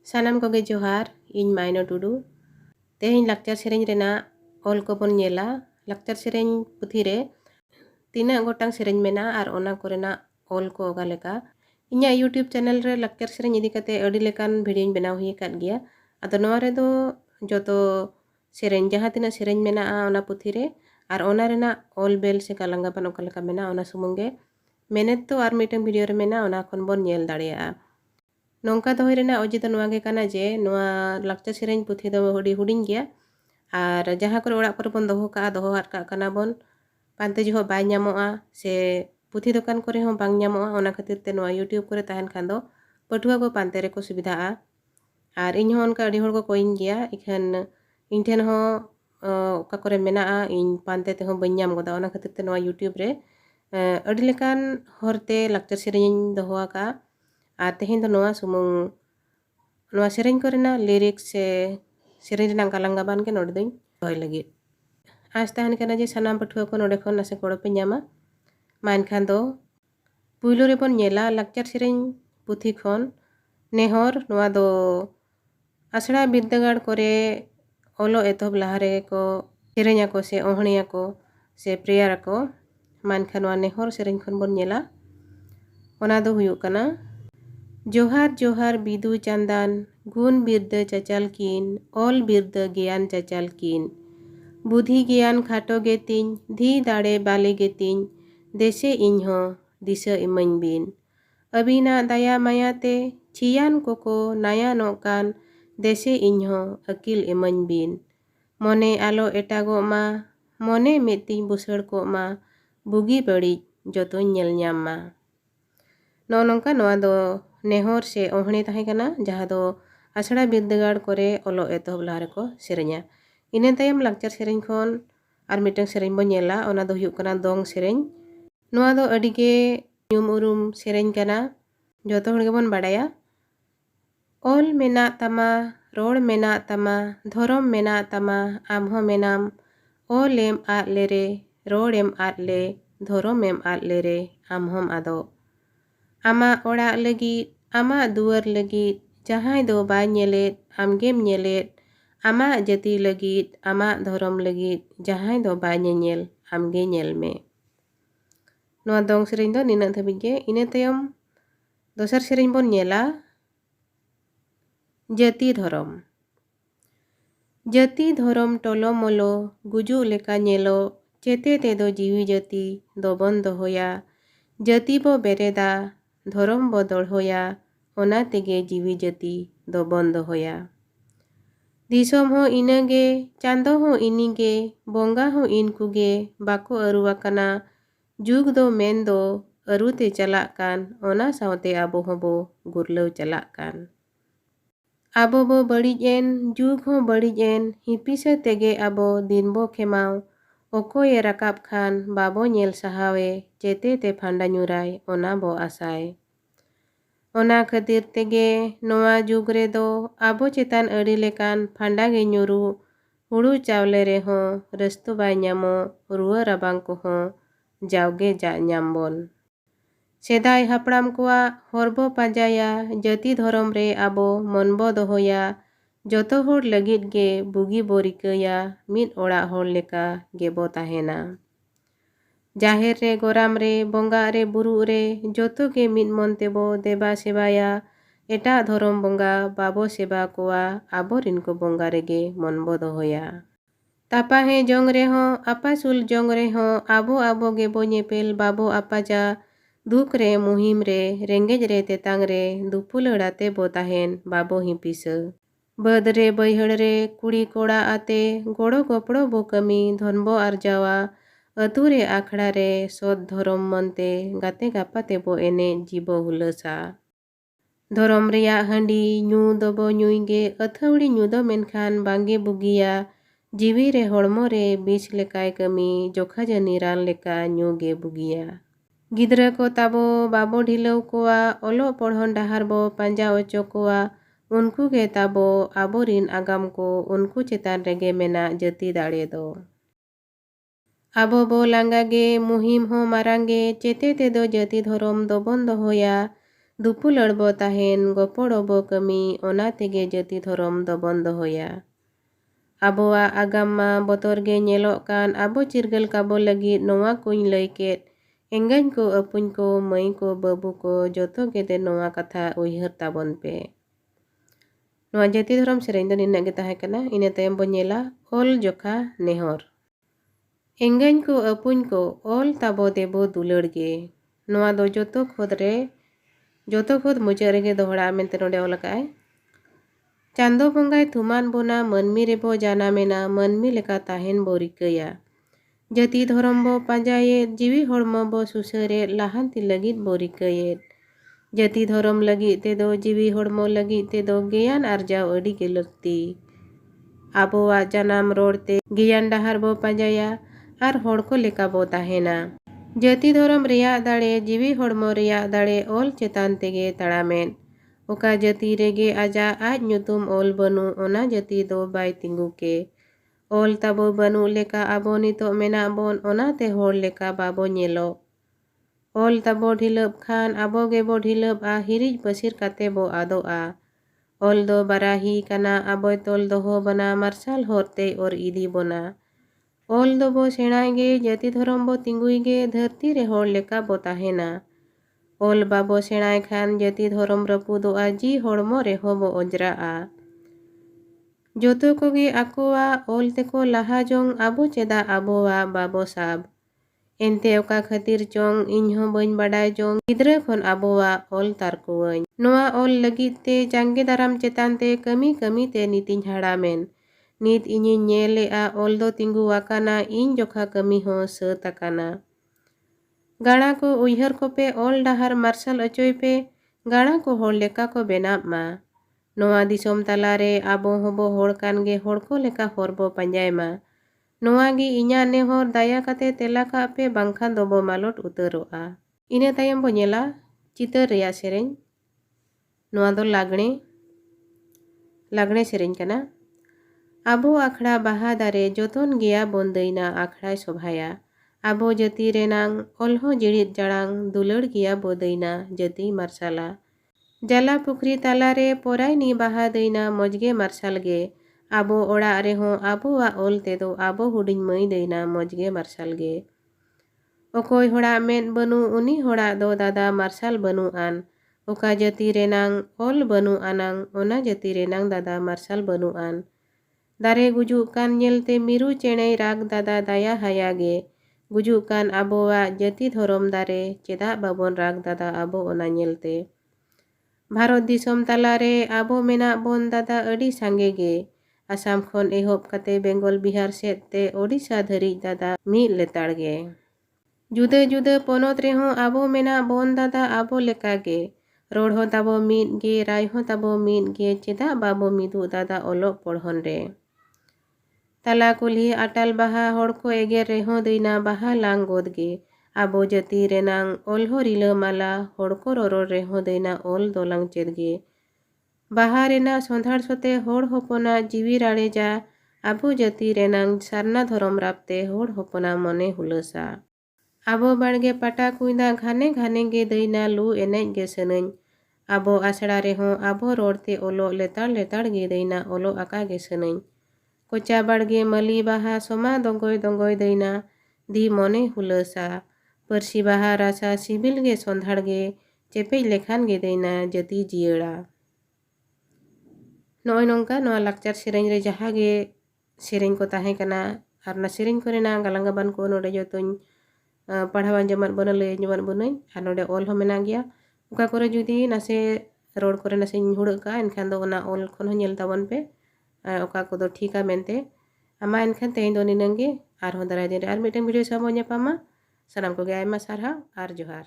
सानाम कोगे जोहार इन माइनो टुडू तेहें लाक्चर सेरेंज रेना ऑल को बन नेला लाक्चर सेरेंज पुथी रे तीना गोटांग सेरेंज मेना आर ओना कोरेना ऑल को ओगा लेका इन्या यूट्यूब चैनल रे लाक्चर सेरेंज इदी कते अडी लेकान वीडियो बनाव हुई काट गया अदो नोआ रे दो जोतो सेरेंज जहाँ तीना सेरेंज मेना ओना पुथी रे आर ओना रेना ऑल बेल से कालंगा बन ओका लेका मेना ओना सुमुंगे मेने तो आर मीटिंग वीडियो रे मेना ओना खन बन नेल दाड़ेया नौका दोहई रेना अजे दो नोआ गे काना जे नोआ लाक्चर सेरेंज पुथी दो हुडी हुडिंग गया आर जहाँ करे ओड़ा करे बन दोहो हाट का काना बन पांते जो बाय ᱧᱟᱢᱚᱜᱼᱟ से पुथी दुकान करे हो बांग ᱧᱟᱢᱚᱜᱼᱟ ओना खातिर ते नोआ यूट्यूब करे ताहन खान दो पठुआ को पांते रे को सुविधाआ आर इन हो उनका अडी होड़ को कोइन गया इखन इन ठेन हो ओका करे मेनाआ इन पांते ते हो बन ᱧᱟᱢ गोदा ओना खातिर ते नोआ यूट्यूब रे अडी लेकान हरते लाक्चर सेरेंज दोहोआ का आर तेहें दो नोआ सुमुंग नोआ सेरेंज कोरेना लिरिक्स से सेरेंज रेना गालांगा बान के नोड दोኝ दोय लगी आज ताहन कना जे सानाम पठुआ को नोडे खन नासे गड़ो पे ᱧᱟᱢᱟ मान खान दो पुइलो रे बन नेला लाक्चर सेरेंज पुथी खन नेहर नोआ दो आसड़ा बिद्दागाड़ करे ओलो एतहब लहारे को सेरेंजा को से ओहणिया को से प्रेयार को मान खान नोआ नेहर सेरेंज खन बन नेला ओना दो हुयुग कना जोहार जोहार बिदु चांदान गुण बिरद चाचाल किन ऑल बिरद ज्ञान चाचाल किन बुद्धि ज्ञान खाटो गे तिन धी दाड़े बाले गे तिन देसे इन्हो दिशा इमन बिन अबिना दया मायाते छियान कोको नया नोकान देसे इन्हो अकिल इमन बिन मने आलो एटागो मा मने मेती बुसड़ को मा बुगी बड़ी जतो नेल ᱧᱟᱢ मा नो नोंका नोआ दो नेहर से ओहणी ताहे कना जहाँ दो आसड़ा बिद्दागाड़ करे ओलो एतहब लहारे को सेरेंजा इने तायम लाक्चर सेरेंज खन आर मिटंग सेरेंज बन नेला ओना दो हुयुग कना दोंग सेरेंज नोआ दो अडिगे ᱧᱩᱢ उरुम सेरेंज कना जोतो हड़ गेबन बाड़ाया ऑल मेना तमा रोड मेना तमा धरम मेना तमा आमहो मेनाम ऑल एम आद ले रे रोड एम आद ले धरम एम आद ले रे आमहोम आदो आमा ओड़ा लगी आमा दुआर लगी जहाँ दो बाय नेलेत आमगेम नेलेत आमा जति लगी आमा धरम लगी जहाँ दो बाय नेल आमगे नेल में नोआ दोंग सेरेंज दो निना धबिगे इने तयम दोसर सेरेंज बन नेला जति धरम जति धरम टोलो मोलो गुजु लेका नेलो चेते ते दो जीवी जति दो बन दोहोया जति बो बेरेदा धरम बो दोड़होया ओना तेगे जीवी जति दो बन दोहोया दिसोम हो इनगे चांदो हो इनिगे बोंगा हो इनकुगे बाको अरुवाकना जुग दो मेन दो अरुते चलाक कान ओना सावते आबो होबो गुरलव चलाक कान आबो बो बड़िज एन जुग हो बड़िज एन हिपिसा तेगे आबो दिन बो खेमाव ओकोये राकाब खान बाबो नेल सहावे चेते ते फांडा ᱧᱩराय ओना बो आसाय ओना खातिर तेगे नोआ जुग रे दो आबो चेतान अड़ी लेकान फांडा गे ᱧᱩᱨु हुड़ू चावले रे हो रस्तु बाय ᱧᱟᱢो रुआ राबांग को हो जावगे जा ᱧᱟᱢ बोन सेदाय हापड़ाम कोआ हरबो पांजाया जति धरम रे आबो मनबो दोहोया जोतो होड़ लगिद गे बुगी बोरिकया मिद ओड़ा होड़ लेका गेबो ताहेना जाहेर रे गोराम रे बोंगा रे बुरु रे जोतो के मिद मन तेबो देबा सेबाया एटा धरम बोंगा बाबो सेबा कोआ आबो रिन को बोंगा रेगे मनबो दोहोया तापा हे जोंग रे हो आपासुल जोंग रे हो आबो आबो गेबो ñेपेल बाबो आपाजा दुख रे मुहिम रे रेंगेज रे तेतांग रे दुपुलड़ाते बो ताहेन बाबो हिपिस बद रे बैहड़ रे कुड़ी कोड़ा आते गोड़ो गोपड़ो बो कमी धनबो आरजावा अतु रे आखड़ा रे सोद धरम मनते गाते गापाते बो एने जीबो हुलसा धरम रेया हंडी ᱧᱩ दबो ᱧᱩᱭगे अथौड़ी ᱧᱩ दो मेनखान बांगे बुगिया जीवी रे हड़मो रे बीच लेकाय कमी जोखा जनी रान लेका ᱧᱩ गे बुगिया गिद्रा को ताबो बाबो ढिलव कोआ ओलो पढ़न डहार बो पांजा ओचो कोआ उनको गे ताबो आबो रिन आगाम को उनको चेतान रेगे मेना जति दाड़े दो आबो बो लांगा गे मुहिम हो मारांगे चेते ते दो जति धरम दो बन दोहोया दुपुलड़ बो ताहेन गोपड़ो बो कमी ओना तेगे जाति धरम दोबन दोहोया। आबोआ आगाम मा बतर गे नेलोग कान आबो चिरगल काबो लगी नोआ कुछ लई केद एंगाइन को अपुन को मई को बाबू को जोतो गेदे नोआ कथा उइहर ताबन पे। नोआ जाति धरम सेरेñ दो निन्ना गे ताहे कना इना तायम बो नेला ओल जोखा नेहर। एंगाइन को अपुन को ओल ताबो देबो दुलड़ गे। नोआ दो जोतो खोद मुचा रेगे दोहड़ा मेंते नोडे ओलकाय। चांदो बंगाय थुमान बोना मनमी रेबो जाना मेना मनमी लेका ताहेन बो रिकया। जाति धरम बो पांजाये जीवी हड़मो बो सुसरे लाहांति लगित बो रिकये। जाति धरम लगी ते दो जीवी हड़मो लगी ते दो ज्ञान आर्जाव अड़ी के लगती। आबोआ जनाम रोड़ते ज्ञान डहार बो पांजाया आर हड़ को लेका बो ताहेना। जाति धरम रिया दाड़े जीवी हड़मो रिया दाड़े ओल चेतान तेगे तड़ामेन। ओका जाति रेगे आजा आज ᱧᱩᱛᱩᱢ ओल बनु ओना जाति दो बाय तिंगु के। ओल ताबो बनु लेका आबो नितो मेना बोन ओना ते होड़ लेका बाबो नेलो। ओल ताबो ढिलब खान आबो गेबो ढिलब आ हिरिज बसिर काते बो आदो आ। ओल दो बाराही काना आबो तोल दोहो बना मार्शल होरते और इदी बोना। ओल दो बो सेणाय गे जाति धरम बो तिंगुई गे धरती रे होड़ लेका बो ताहेना। ओल बाबो सेणाय खान जाति धरम रपुदोआ जी हड़मो रेहो बो ओजराआ। जोतो कोगे आकोआ ओल तेको लाहा जोंग आबो चेदा आबोआ बाबो साब। एनते ओका खातिर जोंग इन्हो बन बाडाय जोंग गिद्रा खन आबोआ ओल तारकुवኝ। नोआ ओल लगित ते जांगे दाराम चेतान ते कमी कमी ते नीतिन हाड़ामेन। नीत इनिन नेलेआ ओल दो तिंगु वाकाना इन जोखा कमी हो सत आकाना। गाणा को उइहर को पे ओल डहार मार्शल अचोय पे गाणा को होड़ लेका को बेनाब मा। नोआ दिसोम तालारे आबो होबो होड़ कानगे होड़ को लेका होरबो पांजाय मा। नोआ गी इन्या नेहर दाया काते तेला का पे बांखान दोबो मालोट उतरोआ। इना तायम बो नेला चितर रेया सेरेñ। नोआ दो लागणे सेरेñ कना। आबो आखड़ा बाहा दारे जोतन गिया बोंदैना आखड़ाय सोभाया। आबो जाति रेनांग ओलहो जिड़ित जड़ांग दुलड़ गिया बोदैना जाति मार्शाला। जाला पुखरी तालारे पोराय नी बाहा दैना मजगे मार्शाल गे। आबो ओड़ा रेहो आबोआ ओल तेदो आबो हुडिñ मई दैना मजगे मार्शाल गे। ओकोय होड़ा मेन बनु उनी होड़ा दो दादा मार्शाल बनु आन। ओका जाति रेनांग ओल बनु आनांग ओना जाति रेनांग दादा मार्शाल बनु आन। दारे गुजुक कान नेलते मिरु चेणेय राग दादा दाया हाया गे। गुजुक कान आबोआ जाति धरम दारे चेदा बाबोन राग दादा आबो ओना नेलते। भारत दिसोम तालारे आबो मेना बोन दादा अड़ी सांगे गे। आसाम खन एहोब काते बेंगल बिहार सेद ते ओडिशा धरिज दादा मी लेताड़ गे। जुदा जुदा पोनोत रेहो आबो मेना बोन दादा आबो लेका गे। रोड हो ताबो मीद गे राय हो ताबो मीद गे चेदा बाबो मिदु दादा ओलोग पढ़न रे। ताला कुल्ही आटाल बाहा होड़ को एगेर रेहो दैना बाहा लांग गोद गे। आबो जाति रेनांग ओलहो रिला माला होड़ को रोरोड़ रेहो दैना ओल दोलांग चेद गे। बाहा रेना सोंधाड़ सोते होड़ होपना जीवी राड़े जा आबो जाति रेनांग सारना धरम रापते होड़ होपना मने हुलसा। आबो बाड़गे पाटा कुइदा घाने घाने गे दैना लू एनेज गे सनैñ। आबो आसड़ा रेहो आबो रोड़ते ओलो लेताड़ लेताड़ गे दैना ओलो आका गे सनैñ। कोचा बाड़गे मली बाहा सोमा दंगोय दंगोय दैना दी मने हुलसा। परसी बाहा रासा सिबिल गे सोंधाड़ गे चेपेज लेखान गे दैना जाति जियड़ा। नोय नोंका नोआ लाकचार सेरेñ रे जहा गे सेरेñ को ताहे कना आर ना सेरेñ को रेना गालांगा बान को नोडे जोतोñ पढ़ावान जमान बना लय जमान बनाñ आर नोडे ओल हो मेना गया। उका करे जुदी नासे रोड करे नासे हुड़क का एनखान दो ओना ओल खन हो नेल ताबन पे ओका को दो ठीका मेनते आमा एनखान तेहेñ दो निनंगे आर हो दाराय दिन रे आर मिटन वीडियो सामो ᱧᱟᱯᱟᱢᱟ। सानाम को गे आयमा सारहाव आर जोहार।